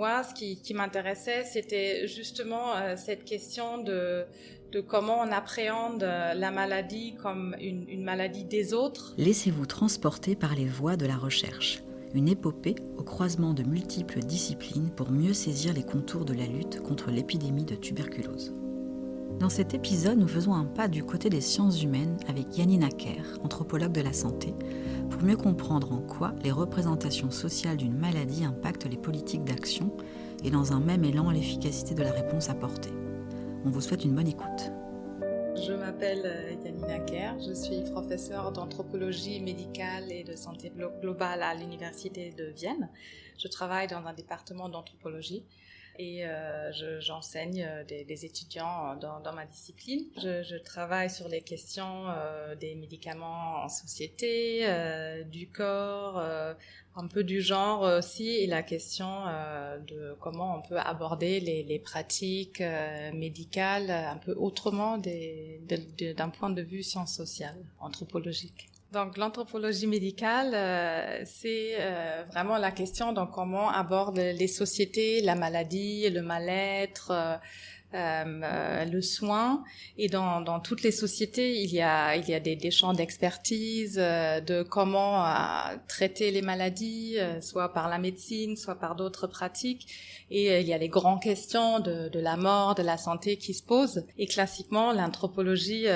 Moi, ce qui m'intéressait, c'était justement cette question de comment on appréhende la maladie comme une maladie des autres. Laissez-vous transporter par les voies de la recherche. Une épopée au croisement de multiples disciplines pour mieux saisir les contours de la lutte contre l'épidémie de tuberculose. Dans cet épisode, nous faisons un pas du côté des sciences humaines avec Yannin Acker, anthropologue de la santé, pour mieux comprendre en quoi les représentations sociales d'une maladie impactent les politiques d'action et dans un même élan l'efficacité de la réponse apportée. On vous souhaite une bonne écoute. Je m'appelle Yannin Acker, je suis professeure d'anthropologie médicale et de santé globale à l'Université de Vienne. Je travaille dans un département d'anthropologie et j'enseigne des étudiants dans ma discipline. Je travaille sur les questions des médicaments en société, du corps, un peu du genre aussi, et la question de comment on peut aborder les pratiques médicales un peu autrement d'un point de vue sciences sociales, anthropologique. Donc l'anthropologie médicale, c'est vraiment la question de comment on aborde les sociétés, la maladie, le mal-être, le soin. Et dans toutes les sociétés, il y a des champs d'expertise de comment traiter les maladies, soit par la médecine, soit par d'autres pratiques. Et il y a les grandes questions de la mort, de la santé qui se posent. Et classiquement, l'anthropologie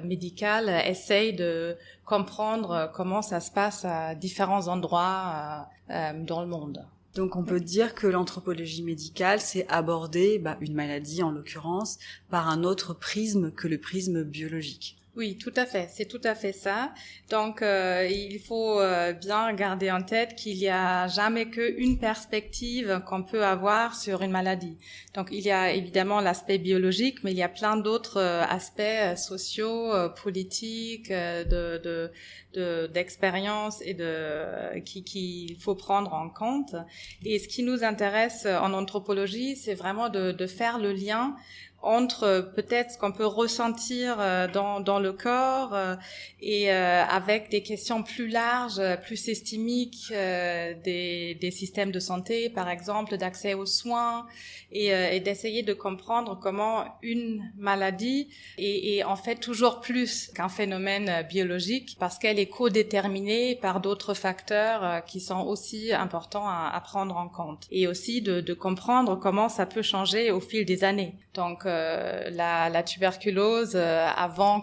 médicale essaye de comprendre comment ça se passe à différents endroits dans le monde. Donc on peut dire que l'anthropologie médicale, c'est aborder une maladie en l'occurrence par un autre prisme que le prisme biologique. Oui, tout à fait, c'est tout à fait ça. Donc il faut bien garder en tête qu'il y a jamais qu'une perspective qu'on peut avoir sur une maladie. Donc il y a évidemment l'aspect biologique, mais il y a plein d'autres aspects sociaux, politiques, d'expérience et qu'il faut prendre en compte. Et ce qui nous intéresse en anthropologie, c'est vraiment de faire le lien entre peut-être ce qu'on peut ressentir dans le corps et avec des questions plus larges, plus systémiques des systèmes de santé, par exemple, d'accès aux soins et d'essayer de comprendre comment une maladie est en fait toujours plus qu'un phénomène biologique parce qu'elle est co-déterminée par d'autres facteurs qui sont aussi importants à prendre en compte. Et aussi de comprendre comment ça peut changer au fil des années. Donc la tuberculose, avant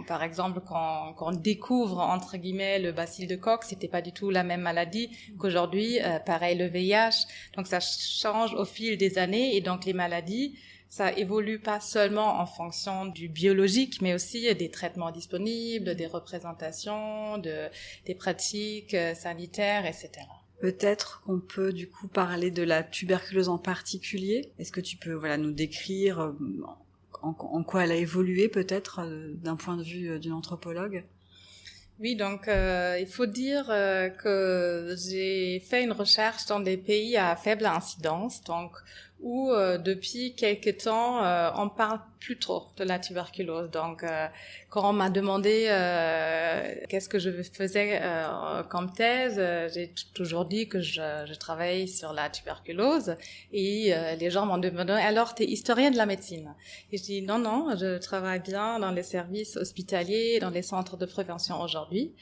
par exemple qu'on découvre entre guillemets le bacille de Koch, c'était pas du tout la même maladie qu'aujourd'hui. Pareil le VIH. Donc ça change au fil des années et donc les maladies, ça évolue pas seulement en fonction du biologique, mais aussi des traitements disponibles, des représentations, des pratiques sanitaires, etc. Peut-être qu'on peut du coup parler de la tuberculose en particulier. Est-ce que tu peux nous décrire en quoi elle a évolué peut-être d'un point de vue d'une anthropologue ? Oui, donc il faut dire que j'ai fait une recherche dans des pays à faible incidence, donc où depuis quelque temps on parle plus trop de la tuberculose. Donc quand on m'a demandé qu'est-ce que je faisais comme thèse, j'ai toujours dit que je travaille sur la tuberculose et les gens m'ont demandé alors t'es historienne de la médecine? Et je dis non, je travaille bien dans les services hospitaliers, dans les centres de prévention aujourd'hui.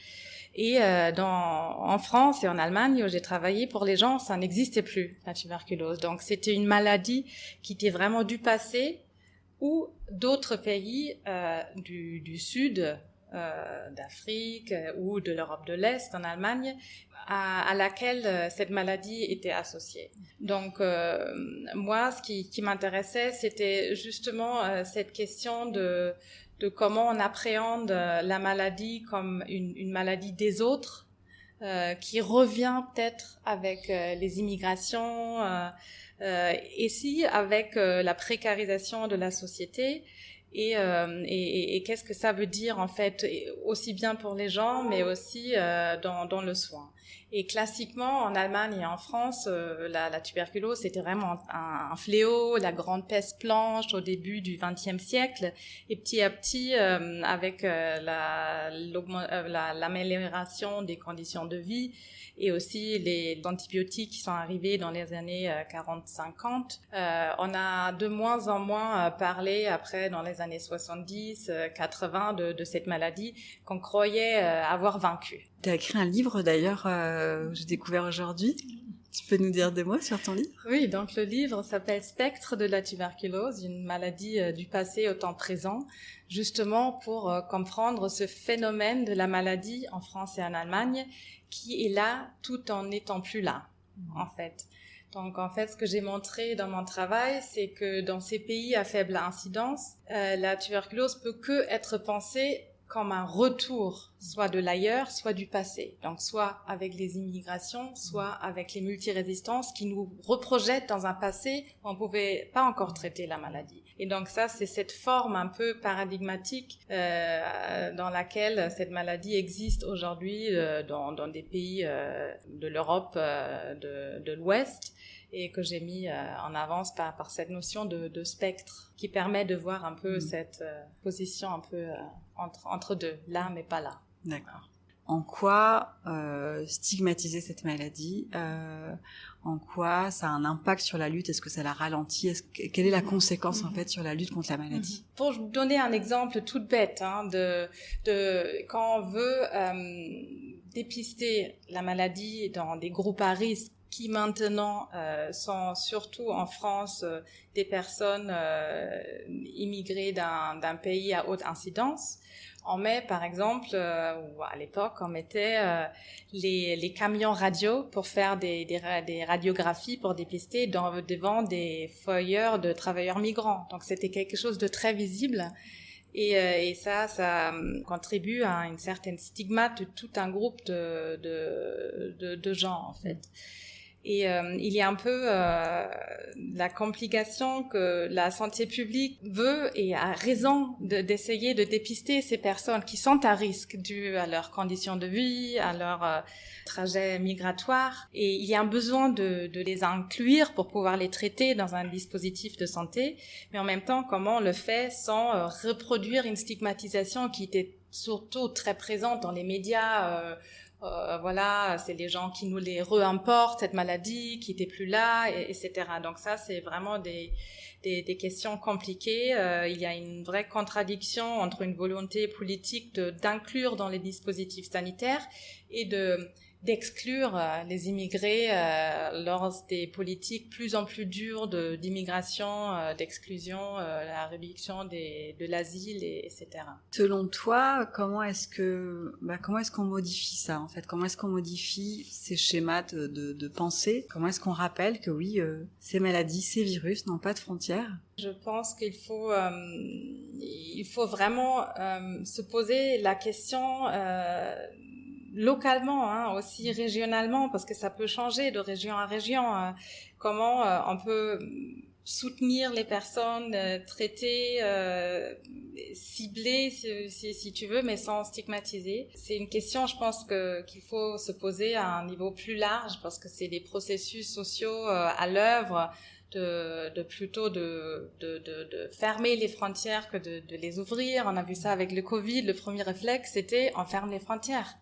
Et en France et en Allemagne où j'ai travaillé, pour les gens, ça n'existait plus, la tuberculose. Donc c'était une maladie qui était vraiment du passé, ou d'autres pays du sud, d'Afrique ou de l'Europe de l'Est, en Allemagne, à laquelle cette maladie était associée. Donc moi, ce qui m'intéressait, c'était justement cette question de comment on appréhende la maladie comme une maladie des autres, qui revient peut-être avec les immigrations, ici avec la précarisation de la société et qu'est-ce que ça veut dire en fait, aussi bien pour les gens, mais aussi dans le soin. Et classiquement, en Allemagne et en France, la tuberculose, c'était vraiment un fléau, la grande peste blanche au début du XXe siècle. Et petit à petit, avec l'amélioration des conditions de vie et aussi les antibiotiques qui sont arrivés dans les années 40-50, on a de moins en moins parlé après, dans les années 70-80, de cette maladie qu'on croyait avoir vaincue. Tu as écrit un livre d'ailleurs, j'ai découvert aujourd'hui. Tu peux nous dire des mots sur ton livre ? Oui, donc le livre s'appelle « Spectre de la tuberculose, une maladie du passé au temps présent », justement pour comprendre ce phénomène de la maladie en France et en Allemagne qui est là tout en n'étant plus là, en fait. Donc, en fait, ce que j'ai montré dans mon travail, c'est que dans ces pays à faible incidence, la tuberculose peut que être pensée comme un retour, soit de l'ailleurs, soit du passé. Donc, soit avec les immigrations, soit avec les multirésistances qui nous reprojettent dans un passé où on ne pouvait pas encore traiter la maladie. Et donc ça, c'est cette forme un peu paradigmatique dans laquelle cette maladie existe aujourd'hui dans des pays de l'Europe de l'Ouest, et que j'ai mis en avance par cette notion de spectre qui permet de voir un peu cette position un peu entre deux, là mais pas là. D'accord. En quoi stigmatiser cette maladie, en quoi ça a un impact sur la lutte, est-ce que ça la ralentit, quelle est la conséquence en fait sur la lutte contre la maladie? Pour donner un exemple tout bête, de quand on veut dépister la maladie dans des groupes à risque qui maintenant sont surtout en France des personnes immigrées d'un pays à haute incidence. On met par exemple, ou à l'époque, on mettait les camions radio pour faire des radiographies pour dépister devant des foyers de travailleurs migrants. Donc c'était quelque chose de très visible. Et ça contribue à une certaine stigmate de tout un groupe de gens en fait. Et il y a un peu la complication que la santé publique veut et a raison d'essayer de dépister ces personnes qui sont à risque dû à leurs conditions de vie, à leur trajet migratoire. Et il y a un besoin de les inclure pour pouvoir les traiter dans un dispositif de santé. Mais en même temps, comment on le fait sans reproduire une stigmatisation qui était surtout très présente dans les médias. Voilà, c'est les gens qui nous les réimportent, cette maladie, qui n'était plus là, etc. Donc ça, c'est vraiment des questions compliquées. Il y a une vraie contradiction entre une volonté politique d'inclure dans les dispositifs sanitaires et d'exclure les immigrés lors des politiques plus en plus dures d'immigration, d'exclusion, la réduction de l'asile, etc. Selon toi, comment est-ce qu'on modifie ça en fait? Comment est-ce qu'on modifie ces schémas de pensée? Comment est-ce qu'on rappelle que oui, ces maladies, ces virus n'ont pas de frontières? Je pense qu'il faut vraiment se poser la question localement, aussi régionalement, parce que ça peut changer de région à région. Comment on peut soutenir les personnes, traiter, cibler si tu veux, mais sans stigmatiser. C'est une question, je pense, qu'il faut se poser à un niveau plus large, parce que c'est des processus sociaux à l'œuvre, plutôt de fermer les frontières que de les ouvrir. On a vu ça avec le Covid. Le premier réflexe, c'était on ferme les frontières.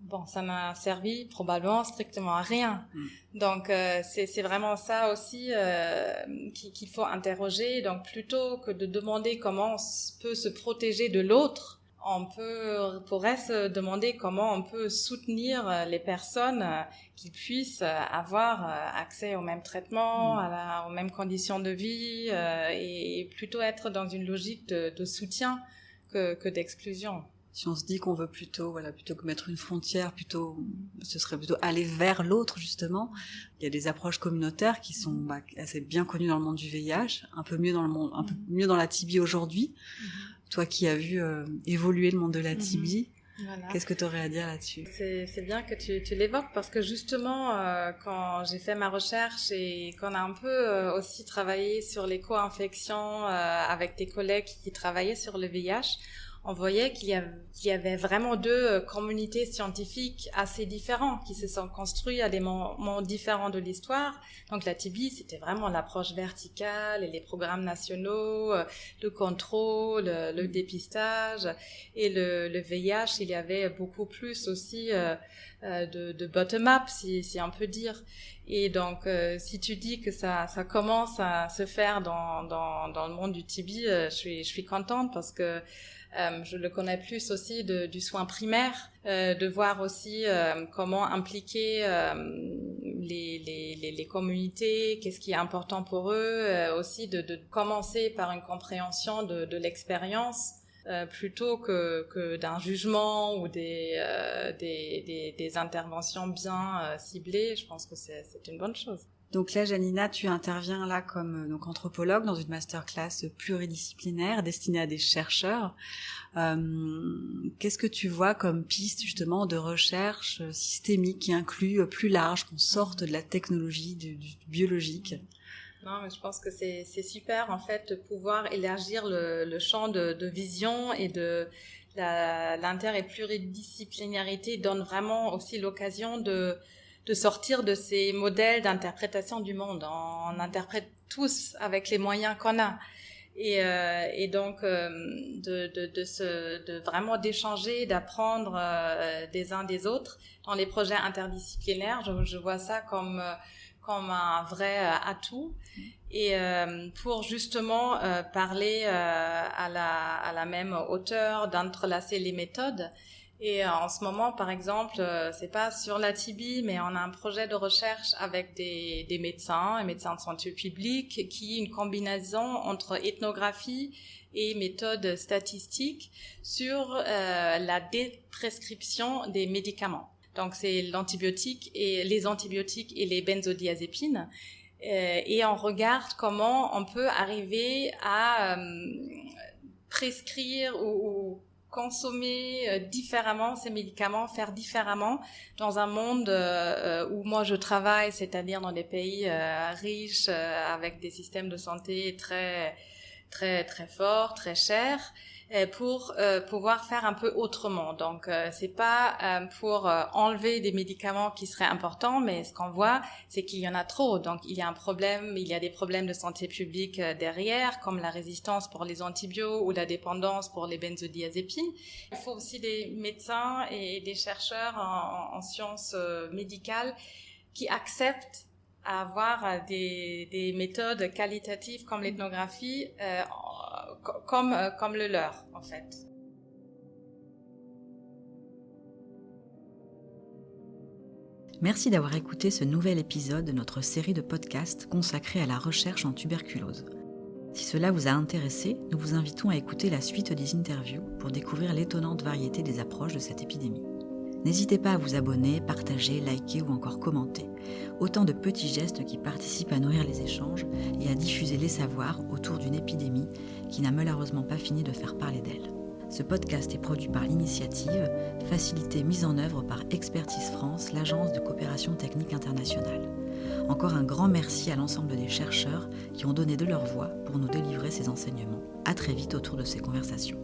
Bon, ça n'a servi probablement strictement à rien. Donc, c'est vraiment ça aussi qu'il faut interroger. Donc, plutôt que de demander comment on peut se protéger de l'autre, on pourrait se demander comment on peut soutenir les personnes qui puissent avoir accès au même traitement, aux mêmes conditions de vie, et plutôt être dans une logique de soutien que d'exclusion. Si on se dit qu'on veut plutôt que mettre une frontière, ce serait plutôt aller vers l'autre, justement. Il y a des approches communautaires qui sont assez bien connues dans le monde du VIH, un peu mieux dans la TB aujourd'hui. Toi qui as vu évoluer le monde de la TB, Voilà. Qu'est-ce que tu aurais à dire là-dessus? C'est bien que tu l'évoques parce que justement, quand j'ai fait ma recherche et qu'on a un peu aussi travaillé sur les co-infections avec des collègues qui travaillaient sur le VIH, on voyait qu'il y avait vraiment deux communautés scientifiques assez différentes qui se sont construites à des moments différents de l'histoire. Donc la TB, c'était vraiment l'approche verticale et les programmes nationaux, le contrôle, le dépistage. Et le VIH, il y avait beaucoup plus aussi de bottom-up, si on peut dire. Et donc, si tu dis que ça commence à se faire dans le monde du TB, je suis contente parce que je le connais plus aussi du soin primaire, de voir aussi comment impliquer les communautés, qu'est-ce qui est important pour eux, aussi de commencer par une compréhension de l'expérience plutôt que d'un jugement ou des interventions bien ciblées. Je pense que c'est une bonne chose. Donc là, Janina, tu interviens là comme donc anthropologue dans une masterclass pluridisciplinaire destinée à des chercheurs. Qu'est-ce que tu vois comme piste justement de recherche systémique qui inclut plus large, qu'on sorte de la technologie, du biologique? Non, mais je pense que c'est super en fait de pouvoir élargir le champ de vision et de l'inter et pluridisciplinarité donne vraiment aussi l'occasion de sortir de ces modèles d'interprétation du monde. On interprète tous avec les moyens qu'on a. Et donc, de vraiment d'échanger, d'apprendre des uns des autres dans les projets interdisciplinaires, je vois ça comme un vrai atout. Et pour justement parler à la même hauteur, d'entrelacer les méthodes. Et en ce moment, par exemple, c'est pas sur la TB, mais on a un projet de recherche avec des médecins de santé publique, qui est une combinaison entre ethnographie et méthode statistique sur la déprescription des médicaments. Donc c'est les antibiotiques et les benzodiazépines. Et on regarde comment on peut arriver à prescrire ou consommer différemment ces médicaments, faire différemment dans un monde où moi je travaille, c'est-à-dire dans des pays riches avec des systèmes de santé très très très forts, très chers, pour pouvoir faire un peu autrement. Donc c'est pas pour enlever des médicaments qui seraient importants, mais ce qu'on voit, c'est qu'il y en a trop. Donc il y a un problème, il y a des problèmes de santé publique derrière, comme la résistance pour les antibiotiques ou la dépendance pour les benzodiazépines. Il faut aussi des médecins et des chercheurs en sciences médicales qui acceptent à avoir des méthodes qualitatives comme l'ethnographie comme le leur, en fait. Merci d'avoir écouté ce nouvel épisode de notre série de podcasts consacrée à la recherche en tuberculose. Si cela vous a intéressé, nous vous invitons à écouter la suite des interviews pour découvrir l'étonnante variété des approches de cette épidémie. N'hésitez pas à vous abonner, partager, liker ou encore commenter. Autant de petits gestes qui participent à nourrir les échanges et à diffuser les savoirs autour d'une épidémie qui n'a malheureusement pas fini de faire parler d'elle. Ce podcast est produit par l'Initiative, facilité mise en œuvre par Expertise France, l'agence de coopération technique internationale. Encore un grand merci à l'ensemble des chercheurs qui ont donné de leur voix pour nous délivrer ces enseignements. À très vite autour de ces conversations.